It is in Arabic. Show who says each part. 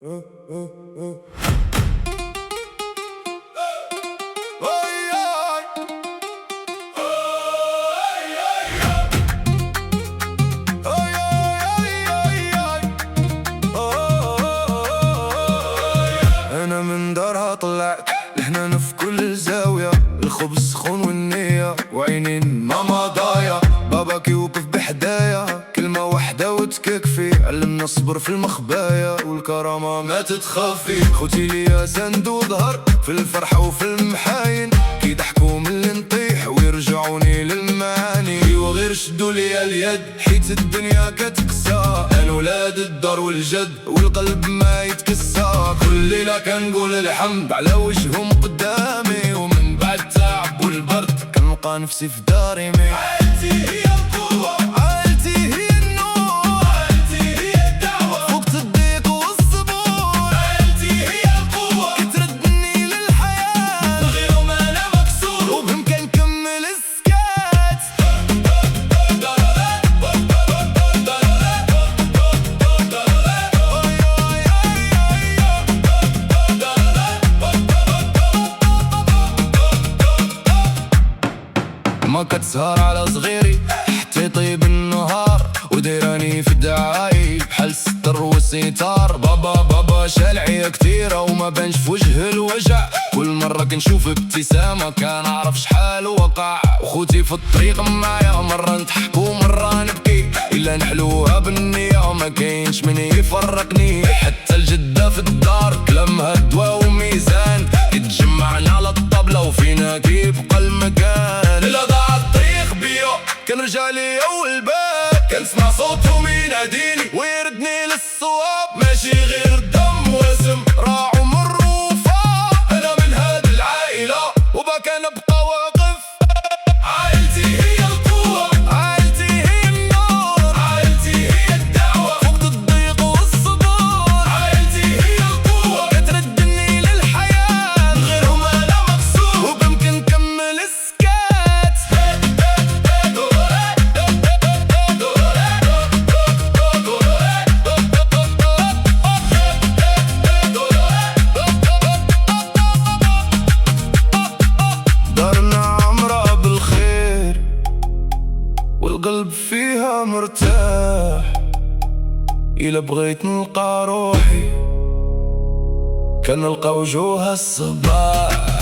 Speaker 1: أنا من دارها طلعت لهنا في كل زاوية، الخبز سخون والنية وعينين ماما ضايع. باباك يوقف بحدايا كلمة واحدة وتكفي، علمنا الصبر في المخبايا والكرامة ما تتخفي. خوتي ليا سند وظهر في الفرحة وفي المحاين، كي ضحكوا من اللي نطيح ويرجعوني للمعاني. وغير شدوا ليا اليد حيت الدنيا كتقسى، انا ولاد الدار والجد والقلب ما يتكسى. كل ليلة كنقول الحمد على وجههم قدامي، ومن بعد التعب والبرد كنلقى نفسي في داري. عائلتي هي القوة، عائلتي هي النور، عائلتي هي الدعوة وقت الضيق والصبور. عائلتي هي القوة كتردني للحياة، غيرهم أنا مكسور وبإمكان نكمل السكات. ما كتسهر على صغيري حتى يطيب النهار، وديراني في الدعايب بحال ستر وستار. بابا شالعية كتيرة وما بانش في وجه الوجع، كل مرة كنشوف ابتسامة كنعرف شحال وقع. وخوتي في الطريق معايا مرة نضحك ومرة نبكي، إلا نحلوها بالنية ما كاينش من يفرقني. حتى الجدة في الدار كلامها دواء وميزان، كتجمعنا على الطبلة وفينا كيبقى المكان. إلا ضاع الطريق بيا كنرجع ليا والباب، كنسمع صوتهم يناديني ويردني للصواب. ماشي غير دم واسم راع ومر وفاء، أنا من هاد العائلة وباك نبقى واقف. عائلتي هي القوة، عائلتي هي النور، عائلتي هي الدعوة وقت الضيق والصبور. عائلتي هي القوة كتردني للحياة، غيرهم أنا مكسور وبإمكان نكمل السكات. دارنا عمرها بالخير والقلب فيها مرتاح، إلا بغيت نلقى روحي كنلقى وجوها الصباح.